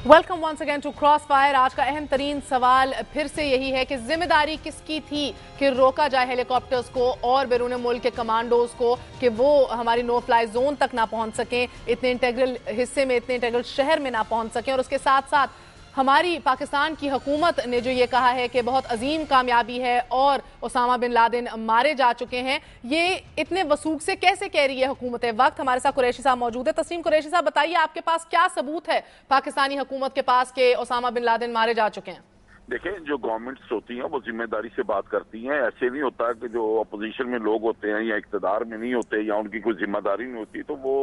Welcome once again to cross fire. आज का अहम तरीन सवाल फिर से यही है कि जिम्मेदारी किसकी थी कि रोका जाए हेलीकॉप्टर्स को और बैरून मुल्क के कमांडोज को कि वो हमारी नो फ्लाई जोन तक ना पहुंच सकें, इतने इंटेग्रल हिस्से में, इतने इंटेग्रल शहर में ना पहुंच सकें। और उसके साथ साथ हमारी पाकिस्तान की हुकूमत ने जो ये कहा है कि बहुत अजीम कामयाबी है और ओसामा बिन लादेन मारे जा चुके हैं, ये इतने वसूख से कैसे कह रही है हुकूमत वक्त। हमारे साथ कुरैशी साहब मौजूद है। तस्लीम कुरैशी साहब, बताइए आपके पास क्या सबूत है पाकिस्तानी हुकूमत के पास कि ओसामा बिन लादेन मारे जा चुके हैं? देखें, जो गवर्नमेंट्स होती हैं वो जिम्मेदारी से बात करती हैं। ऐसे नहीं होता कि जो अपोजिशन में लोग होते हैं या इक़्तिदार में नहीं होते या उनकी कोई जिम्मेदारी नहीं होती तो वो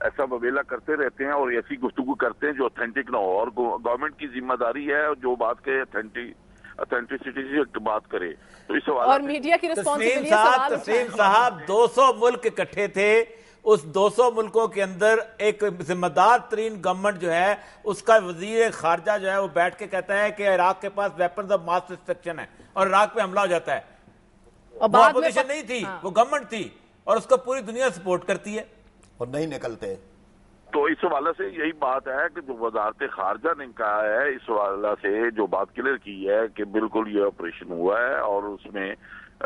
ऐसा बवेला करते रहते हैं और ऐसी गुफ्तगू करते हैं जो ऑथेंटिक ना हो। और गवर्नमेंट की जिम्मेदारी है जो बात के ऑथेंटिसिटी से बात करे। तो इस सवाल और मीडिया की रिस्पॉन्सिबिलिटी। तस्लीम साहब, 200 मुल्क इकट्ठे थे, उस 200 मुल्कों के अंदर एक जिम्मेदार तरीन गवर्नमेंट जो है उसका वजीर खारजा जो है वो बैठ के कहता है कि इराक के पास वेपन्स ऑफ मास डिस्ट्रक्शन है और इराक पे हमला हो जाता है। वो अपोजिशन नहीं थी, वो गवर्नमेंट थी और उसको पूरी दुनिया सपोर्ट करती है और नहीं निकलते। तो इस हवाले से यही बात है कि जो वजारत खारजा ने कहा है, इस हवाले से जो बात क्लियर की है कि बिल्कुल ये ऑपरेशन हुआ है और उसमें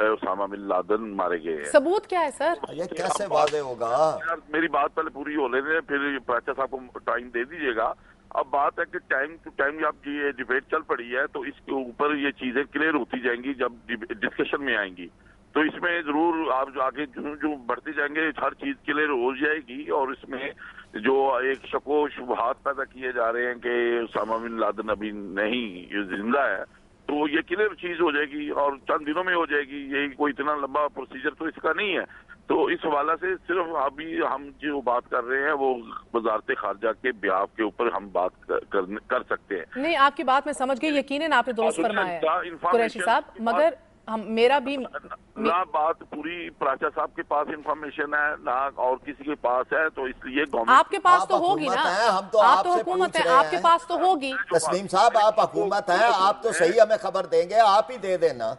ओसामा बिन लादेन मारे गए हैं। सबूत क्या है सर? ये कैसे वादे होगा? यार मेरी बात पहले पूरी हो लेने, फिर प्राचा साहब को टाइम दे दीजिएगा। अब बात है कि टाइम टू टाइम जब ये डिबेट चल पड़ी है तो इसके ऊपर ये चीजें क्लियर होती जाएंगी जब डिस्कशन में आएंगी। तो इसमें जरूर आप आगे जो बढ़ते जाएंगे हर चीज क्लियर हो जाएगी। और इसमें जो एक शको शुबहात पैदा किए जा रहे हैं कि ओसामा बिन लादेन अभी नहीं जिंदा है, तो ये क्लियर चीज हो जाएगी और चंद दिनों में हो जाएगी। यही कोई इतना लंबा प्रोसीजर तो इसका नहीं है। तो इस हवाला से सिर्फ अभी हम जो बात कर रहे हैं वो वजारत खारजा के ब्याह के ऊपर हम बात कर सकते हैं। नहीं, आपकी बात मैं समझ गई, यकीनन आपने दुरुस्त फरमाया है कुरैशी साहब, मगर हम मेरा भी ना बात पूरी प्राचा साहब के पास इंफॉर्मेशन है ना और किसी के पास है, तो इसलिए आपके पास तो होगी ना, हम तो आप तो हुकूमत है, आपके पास तो होगी। तस्लीम साहब, आप हुकूमत हैं, आप तो सही हमें खबर देंगे, आप ही दे देना।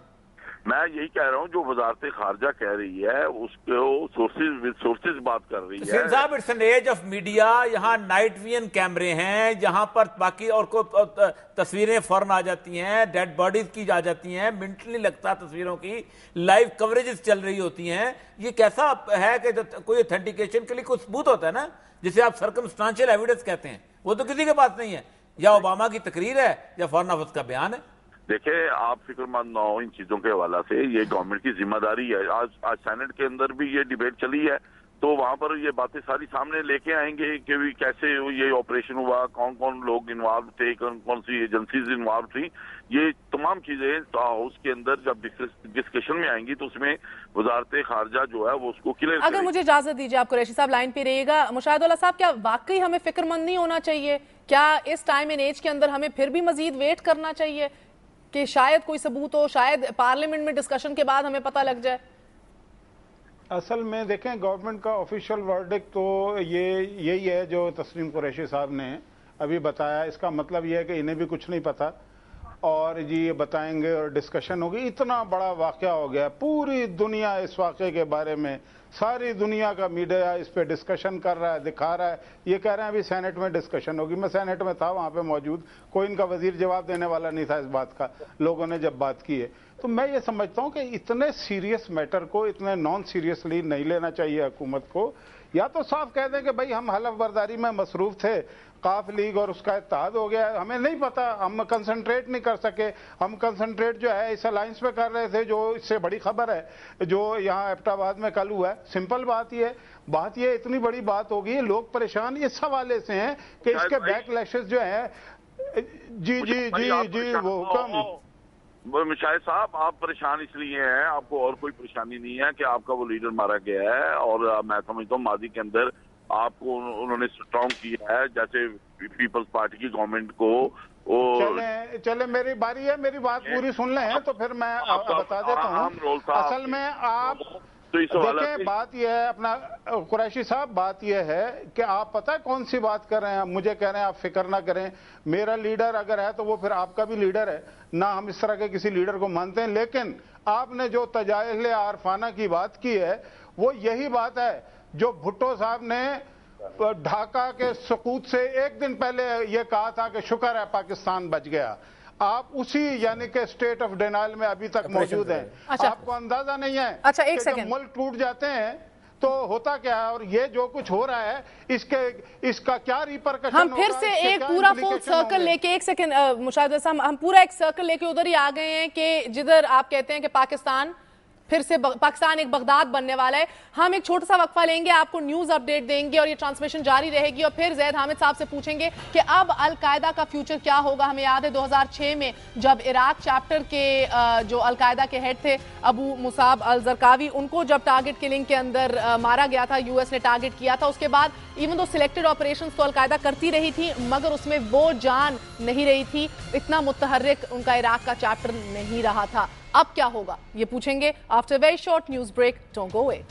मैं यही कह रहा हूँ जो वजारत खारजा कह रही है उसको सोर्सेज बात कर रही है। साहब, it's an age of media. यहाँ नाइट विजन कैमरे हैं जहां पर बाकी और को तस्वीरें फौरन आ जाती हैं, डेड बॉडीज की आ जाती हैं, मिनट नहीं लगता तस्वीरों की, लाइव कवरेजेस चल रही होती हैं। ये कैसा है कि कोई ऑथेंटिकेशन के लिए कुछ सबूत होता है ना, जिसे आप सर्कमस्टांशियल एविडेंस कहते हैं, वो तो किसी के पास नहीं है। या ओबामा की तकरीर है या फॉरेन ऑफिस का बयान है। देखिए, आप फिक्रमंद ना हो इन चीजों के हवाला से, ये गवर्नमेंट की जिम्मेदारी है। आज सेनेट के अंदर भी ये डिबेट चली है तो वहां पर ये बातें सारी सामने लेके आएंगे कि कैसे ये ऑपरेशन हुआ, कौन कौन लोग इन्वॉल्व थे, कौन कौन सी एजेंसीज इन्वॉल्व थी। ये तमाम चीजें हाउस के अंदर जब डिस्कशन में आएंगी तो उसमें वजारत खारजा जो है वो उसको क्लियर। अगर मुझे इजाजत दीजिए, आप कुरैशी साहब लाइन पे रहिएगा। मुशाहिदुल्लाह साहब, क्या वाकई हमें फिक्रमंद नहीं होना चाहिए? क्या इस टाइम एंड एज के अंदर हमें फिर भी मजीद वेट करना चाहिए कि शायद कोई सबूत हो, शायद पार्लियामेंट में डिस्कशन के बाद हमें पता लग जाए? असल में देखें, गवर्नमेंट का ऑफिशियल वर्डिक्ट तो यही है जो तस्लीम कुरैशी साहब ने अभी बताया। इसका मतलब यह है कि इन्हें भी कुछ नहीं पता और जी ये बताएंगे और डिस्कशन होगी। इतना बड़ा वाकया हो गया, पूरी दुनिया इस वाकये के बारे में, सारी दुनिया का मीडिया इस पे डिस्कशन कर रहा है, दिखा रहा है। ये कह रहे हैं अभी सेनेट में डिस्कशन होगी। मैं सेनेट में था, वहाँ पे मौजूद, कोई इनका वजीर जवाब देने वाला नहीं था इस बात का, लोगों ने जब बात की है। तो मैं ये समझता हूँ कि इतने सीरियस मैटर को इतने नॉन सीरियसली नहीं लेना चाहिए हुकूमत को। या तो साफ कह दें कि भाई हम हलफ बर्दारी में मसरूफ थे, काफ लीग और उसका इत्तेहाद हो गया, हमें नहीं पता, हम कंसंट्रेट नहीं कर सके। हम कंसंट्रेट जो है इस अलायंस पे कर रहे थे, जो इससे बड़ी खबर है जो यहाँ एबटाबाद में कल हुआ है। सिंपल बात ये इतनी बड़ी बात होगी, लोग परेशान इस हवाले से हैं कि इसके बैकलैशेस जो है। जी वो हुक्म। शायद साहब, आप परेशान इसलिए हैं, आपको और कोई परेशानी नहीं है कि आपका वो लीडर मारा गया है। और मैं समझता हूँ माजी के अंदर आपको उन्होंने स्ट्रॉन्ग किया है, जैसे पीपल्स पार्टी की गवर्नमेंट को। चले मेरी बारी है, मेरी बात पूरी सुन लें तो फिर मैं बता देता हूँ। असल में आप तो देखिए, बात यह है अपना कुरैशी साहब, बात यह है कि आप पता है कौन सी बात कर रहे हैं। मुझे कह रहे हैं आप फिक्र ना करें, मेरा लीडर अगर है तो वो फिर आपका भी लीडर है ना। हम इस तरह के किसी लीडर को मानते हैं, लेकिन आपने जो तजाहिल आरफाना की बात की है वो यही बात है जो भुट्टो साहब ने ढाका के सकूत से एक दिन पहले ये कहा था कि शुक्र है पाकिस्तान बच गया। आप उसी यानी कि स्टेट ऑफ डिनाइल में अभी तक मौजूद हैं। अच्छा। आपको अंदाजा नहीं है अच्छा, एक कि जब सेकंड। मुल्क टूट जाते हैं तो होता क्या है, और ये जो कुछ हो रहा है इसका क्या रिपरकशन हम फिर से एक पूरा फुल सर्कल लेके, एक सेकंड मुशाहिद साहब, हम पूरा एक सर्कल लेके उधर ही आ गए हैं कि जिधर आप कहते हैं कि पाकिस्तान फिर से पाकिस्तान एक बगदाद बनने वाला है। हम एक छोटा सा वक्फा लेंगे, आपको न्यूज अपडेट देंगे और ये ट्रांसमिशन जारी रहेगी और फिर जैद हामिद साहब से पूछेंगे कि अब अल कायदा का फ्यूचर क्या होगा। हमें याद है 2006 में जब इराक चैप्टर के जो अल कायदा के हेड थे अबू मुसाब अल जरकावी, उनको जब टारगेट किलिंग के अंदर मारा गया था, यूएस ने टारगेट किया था, उसके बाद इवन दो सिलेक्टेड ऑपरेशन तो अल कायदा करती रही थी मगर उसमें वो जान नहीं रही थी, इतना मुतहर्रिक उनका इराक का चैप्टर नहीं रहा था। अब क्या होगा ये पूछेंगे after very short news break. Don't go away.